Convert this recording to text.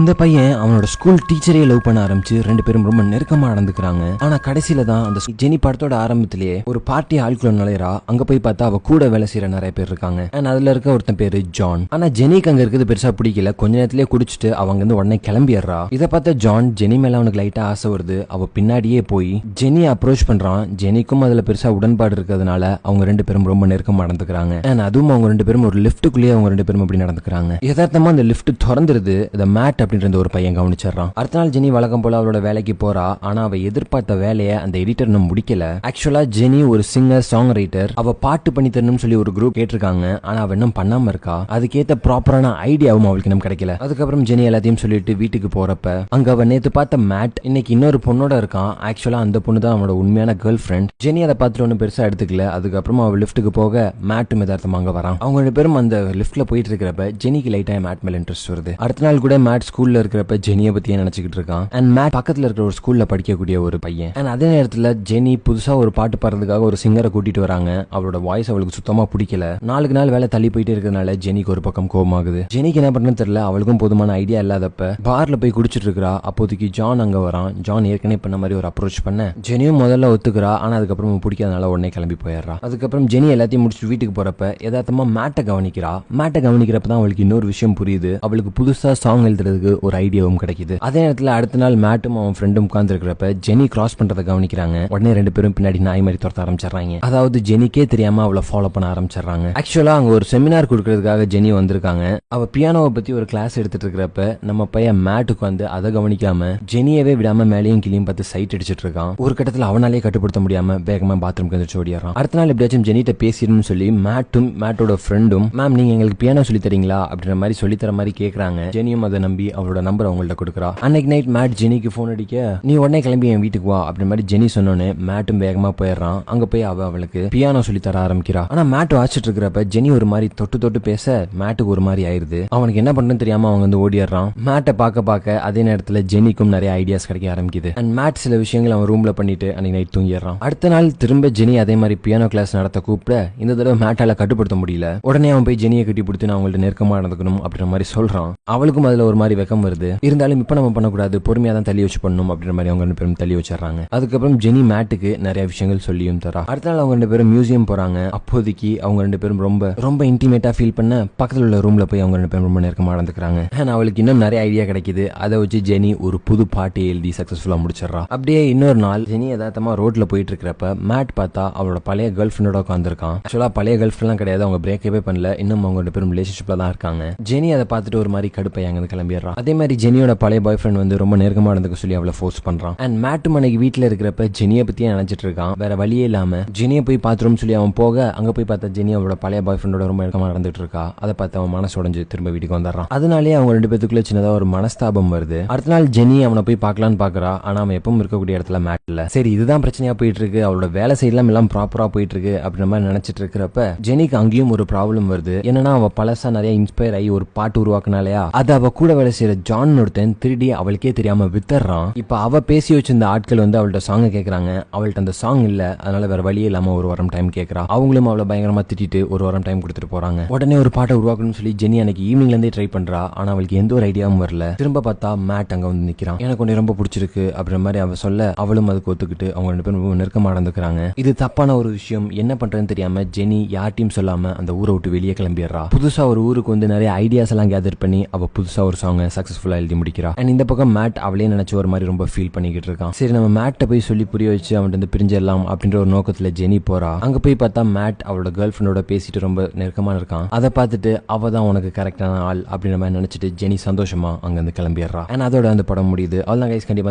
இந்த பையன் அவனோட ஸ்கூல் டீச்சரே லவ் பண்ண ஆரம்பிச்சு ரெண்டு பேரும் ரொம்ப நெருக்கமா நடந்துக்கிறாங்க. ஆனா கடைசியில தான் அந்த ஜெனி படத்தோட ஆரம்பத்திலேயே ஒரு பார்ட்டி ஆட்குள்ள நுழையறா. அங்க போய் பார்த்தா அவ கூட வேலை செய்யற நிறைய பேர் இருக்காங்க. அதுல இருக்க ஒருத்தன் பேரு ஜான். ஆனா ஜெனிக்கு அங்க இருக்கிறது பெருசா பிடிக்கல. கொஞ்ச நேரத்திலேயே குடிச்சிட்டு அவங்க வந்து உடனே கிளம்பிடுறா. இதை பார்த்த ஜான் ஜெனி மேல அவனுக்கு லைட்டா ஆசை வருது. அவ பின்னாடியே போய் ஜெனியை அப்ரோச் பண்றான். ஜெனிக்கும் அதுல பெருசா உடன்பாடு இருக்கிறதுனால அவங்க ரெண்டு பேரும் ரொம்ப நெருக்கமா நடந்துக்கிறாங்க. அதுவும் அவங்க ரெண்டு பேரும் ஒரு லிப்டுக்குள்ளேயே அவங்க ரெண்டு பேரும் அப்படி நடந்துக்கிறாங்க. யதார்த்தமா அந்த லிப்ட் திறந்துருது. மேட் அப்படின்ற ஒரு பையன் கவனிச்சிடறான். அடுத்த நாள் ஜெனி வழக்கம் போல அவளோட வேலைக்கு போறா. ஆனா அவ எதிர்பார்த்த வேலையை அந்த எடிட்டர் நம்ம முடிக்கல. ஆக்சுவலா ஜெனி ஒரு சிங்கர் சாங் ரைட்டர். அவ பாட்டு பண்ணி தரணும்னு சொல்லி ஒரு குரூப் கேட்டிருக்காங்க. ஆனா அவ இன்னும் பண்ணாம இருக்கா. அதுக்கேத்த ப்ராப்பரான ஐடியாவும் அவளுக்கு இன்னும் கிடைக்கல. அதுக்கப்புறம் ஜெனி எல்லாத்தையும் சொல்லிட்டு வீட்டுக்கு போறப்ப அங்க அவ நேத்து பார்த்த மேட் இன்னைக்கு இன்னொரு பொண்ணோட இருக்கான். ஆக்சுவலா அந்த பொண்ணு தான் அவனோட உண்மையான கேர்ள் ஃபிரெண்ட். ஜெனி அதை பார்த்துட்டு ஒன்னும் பெருசா எடுத்துக்கல. அதுக்கப்புறமா அவ லிப்டுக்கு போக மேட்டும் யதார்த்தமா அங்க வரான். அவங்க ரெண்டு பேரும் அந்த லிப்ட்ல போயிட்டு இருக்கிறப்ப ஜெனிக்கு லைட்டா மேட் மேல இன்ட்ரெஸ்ட் வருது. அடுத்த நாள் கூட மேட் ஸ்கூல்ல இருக்கிறப்ப ஜெனியை பத்தியே நினைச்சுக்கிட்டு இருக்கான். மேட் பக்கத்துல இருக்கிற ஒரு ஸ்கூல்ல படிக்கக்கூடிய ஒரு பையன். அதே நேரத்துல ஜெனி புதுசா ஒரு பாட்டு பாடுறதுக்காக ஒரு சிங்கரை கூட்டிட்டு வராங்க. அவளோட வாய்ஸ் அவளுக்கு சுத்தமா பிடிக்கல. நாளுக்கு நாள் வேலை தள்ளி போயிட்டே இருக்கிறதுனால ஜெனிக்கு ஒரு பக்கம் கோபமாகுது. ஜெனிக்கு என்ன பண்ணு தெரியல. அவளுக்கும் போதுமான ஐடியா இல்லாதப்ப பார்ல போய் குடிச்சிட்டு இருக்கா. அப்போதைக்கு ஜான் அங்க வரான். ஜான் ஏற்கனவே பண்ண மாதிரி ஒரு அப்ரோச் பண்ண ஜெனியும் முதல்ல ஒத்துக்கிறா. ஆனா அதுக்கப்புறம் பிடிக்காதனால உடனே கிளம்பி போயிடுறா. அதுக்கப்புறம் ஜெனி எல்லாத்தையும் முடிச்சுட்டு வீட்டுக்கு போறப்ப யதார்த்தமா மேட்டை கவனிக்கிறா. மேட்டை கவனிக்கிறப்ப தான் அவளுக்கு இன்னொரு விஷயம் புரியுது. அவளுக்கு புதுசா சாங் எழுதுறதுக்கு ஒரு ஐடியாவும் கிடைக்குது. அதே நேரத்தில் அடுத்த நாள் மேட்டும் அவன் ஃப்ரெண்டும் உட்கார்ந்து இருக்கிறப்ப ஜெனி கிராஸ் பண்றதை கவனிக்கிறாங்க. உடனே ரெண்டு பேரும் பின்னாடி நாய் மாதிரி துரத்த ஆரம்பிச்சிடறாங்க. அதாவது ஜெனிக்கே தெரியாம அவளை ஃபாலோ பண்ண ஆரம்பிச்சிடறாங்க. ஆக்சுவலா அங்க ஒரு செமினார் கொடுக்கறதுக்காக ஜெனி வந்திருக்காங்க. அவ பியானோவை பத்தி ஒரு கிளாஸ் எடுத்துட்டு இருக்கிறப்ப நம்ம பையன் மேட்டுக்கு வந்து அதை கவனிக்காம ஜெனியவே விடாம மேலையும் கிளியும் பார்த்து சைட் அடிச்சிட்டு இருக்கான். ஒரு கட்டத்தில் அவனாலே கட்டுப்படுத்த முடியாம வேகமா பாத்ரூம் வந்துச்சு ஓடியாரான். அடுத்த நாள் எப்படியாச்சும் ஜெனிட்ட பேசிடணும்னு சொல்லி மேட்டும் மேட்டோட ஃப்ரெண்டும் மேம் நீங்க எங்களுக்கு பியானோ சொல்லி தரீங்களா அப்படின்ற மாதிரி சொல்லித்தர மாதிரி கேட்கறாங்க. ஜெனியும் அதை நம்பி அவளோட நம்பர் அவங்கள்ட்ட கொடுக்குறா. அன்னைக்கு நைட் மேட் ஜெனிக்கு போன் அடிக்க நீ உடனே கிளம்பி என் வீட்டுக்கு வா அப்படி மாதிரி ஜெனி சொன்னோன்னு மேட்டும் வேகமா போயிடுறான். அங்க போய் அவளுக்கு பியானோ சொல்லி தர ஆரம்பிக்கிறா. ஆனா மேட் வாசிச்சுட்டு இருக்கிறப்ப ஜெனி ஒரு மாதிரி தொட்டு தொட்டு பேச மேட்டுக்கு ஒரு மாதிரி ஆயிருது. அவனுக்கு என்ன பண்றதுன்னு தெரியாம அவங்க வந்து ஓடிடுறான். மேட்டை பார்க்க அதே நேரத்துல ஜெனிக்கும் நிறைய ஐடியாஸ் கிடைக்க ஆரம்பிக்குது. அண்ட் மேட் சில விஷயங்கள் அவன் ரூம்ல பண்ணிட்டு அன்னைக்கு நைட் தூங்கிடுறான். அடுத்த நாள் திரும்ப ஜெனி அதே மாதிரி பியானோ கிளாஸ் நடத்த கூப்பிட இந்த தடவை மேட்டால கட்டுப்படுத்த முடியல. உடனே அவன் போய் ஜெனியை கட்டி பிடித்து நான் அவங்கள்ட்ட நெருக்கமா நடந்துக்கணும் அப்படின்ற மாதிரி சொல்றான். அவளுக்கும் அதுல ஒரு மாதிரி வெக்கம் வருது. இருந்தாலும் இப்ப நம்ம பண்ணக்கூடாது, பொறுமையா தான் தள்ளி வச்சு பண்ணணும் அப்படின்ற மாதிரி அவங்க ரெண்டு பேரும் தள்ளி வச்சிடறாங்க. அதுக்கப்புறம் ஜெனி மேட்டுக்கு நிறைய விஷயங்கள் சொல்லியும் தரா. அடுத்த நாள் அவங்க ரெண்டு பேரும் மியூசியம் போறாங்க. அப்போதைக்கு அவங்க ரெண்டு பேரும் ரொம்ப ரொம்ப இன்டிமேட்டா ஃபீல் பண்ண பக்கத்துல உள்ள ரூம்ல போய் அவங்க ரெண்டு பேரும் ரொம்ப நெருக்கமா நடந்துக்கிறாங்க. அவளுக்கு இன்னும் நிறைய ஐடியா கிடைக்குது. அதை வச்சு ஜெனி ஒரு புது பாட்டு எழுதி சக்சஸ்ஃபுல்லா முடிச்சிடறா. அப்படியே இன்னொரு நாள் ஜெனி யதார்த்தமா ரோட்ல போயிட்டு இருக்கிறப்ப மேட் பார்த்தா அவளோட பழைய கேர்ள் ஃபிரெண்டோட உட்காந்துருக்கான். ஆக்சுவலா பழைய கேர்ள் ஃபிரெண்ட் கிடையாது, அவங்க பிரேக்கே பண்ணல. இன்னும் அவங்க ரெண்டு பேரும் ரிலேஷன்ஷிப்ல தான் இருக்காங்க. ஜெனி அதை பார்த்துட்டு ஒரு மாதிரி கடுப்பை அங்க கிளம்பிடுறான். அதே மாதிரி ஜெனியோட பழைய பாய் ஃப்ரெண்ட் வந்து ரொம்ப நெருக்கமா நடந்துக்க சொல்லி அவளை ஃபோர்ஸ் பண்றான். அண்ட் மேட்டும் அன்னைக்கு வீட்டுல இருக்கிறப்ப ஜெனியை பத்தியே நினைச்சிட்டு இருக்கான். வேற வழியே இல்லாம ஜெனியை போய் பாத்துரும் சொல்லி அவன் போக அங்க போய் பார்த்தா ஜெனி அவளோட பழைய பாய் ஃப்ரெண்டோட ரொம்ப நெருக்கமா நடந்துட்டு இருக்கா. அதை பார்த்து அவன் மனசு உடைஞ்சு திரும்ப வீட்டுக்கு வந்துடுறான். அதனாலே அவங்க ரெண்டு பேத்துக்குள்ள சின்னதா ஒரு மனஸ்தாபம் வருது. அடுத்த நாள் ஜெனி அவனை போய் பார்க்கலான்னு பாக்குறா. ஆனா அவன் எப்பவும் இருக்கக்கூடிய இடத்துல மேட் இல்ல. சரி இதுதான் பிரச்சனையா போயிட்டு இருக்கு, அவளோட வேலை செய்யலாம் எல்லாம் ப்ராப்பரா போயிட்டு இருக்கு அப்படின்ற மாதிரி நினைச்சிட்டு இருக்கிறப்ப ஜெனிக்கு அங்கேயும் ஒரு ப்ராப்ளம் வருது. என்னன்னா அவ பழசா நிறைய இன்ஸ்பயர் ஆகி ஒரு பாட்டு உருவாக்குனாலயா அது அவ கூட வேலை செய்யற ஜான் ஒருத்தன் திருடி அவளுக்கே தெரியாம வித்தர்றான். இப்ப அவ பேசி வச்சிருந்த ஆட்கள் வந்து அவள்கிட்ட சாங் கேக்குறாங்க. அவள்கிட்ட அந்த சாங் இல்ல, அதனால வேற வழியே இல்லாம ஒரு வாரம் டைம் கேட்கறா. அவங்களும் அவளை பயங்கரமா திட்டிட்டு ஒரு வாரம் டைம் கொடுத்துட்டு போறாங்க. உடனே ஒரு பாட்டை உருவாக்கணும்னு சொல்லி ஜெனி அன்னைக்கு ஈவினிங்ல இருந்தே ட்ரை பண்றா. ஆனா அவளுக்கு எந்த ஒரு ஐடியாவும் வரல. திரும்ப பார்த்தா மேட் அங்க வந்து நிக்கிறான். எனக்கு ஒன்னு ரொம்ப பிடிச்சிருக்கு அப்படின்ற மாதிரி அவ சொல்ல அவளும் அதுக்கு ஒத்துக்கிட்டு அவங்க ரெண்டு பேரும் நெருக்கமா நடந்துக்கிறாங்க. இது தப்பான ஒரு விஷயம். என்ன பண்றதுன்னு தெரியாம ஜெனி யார்ட்டையும் சொல்லாம அந்த ஊரை விட்டு வெளியே கிளம்பிடுறா. புதுசா ஒரு ஊருக்கு வந்து நிறைய ஐடியாஸ் எல்லாம் கேதர் பண்ணி அவ புதுசா ஒரு சாங் சக்சஸ்ஃபுல்லா எழுதி முடிக்கிறா. அண்ட் இந்த பக்கம் மேட் அவளே நினைச்சு ஒரு மாதிரி ரொம்ப ஃபீல் பண்ணிக்கிட்டு இருக்கான். சரி நம்ம மேட்டை போய் சொல்லி புரிய வச்சு அவன் வந்து பிரிஞ்சிடலாம் அப்படின்ற ஒரு நோக்கத்துல ஜெனி போறா. அங்க போய் பார்த்தா மேட் அவளோட கேர்ள் ஃபிரெண்டோட பேசிட்டு ரொம்ப நெருக்கமா இருக்கான். அதை பார்த்துட்டு அவ தான் உனக்கு கரெக்டான ஆள் அப்படின்ற மாதிரி நினைச்சிட்டு ஜெனி சந்தோஷமா அங்க இருந்து கிளம்பிடுறா. அண்ட் அதோட அந்த படம் முடியுது. அவ்வளவுதான் கைஸ். கண்டிப்பா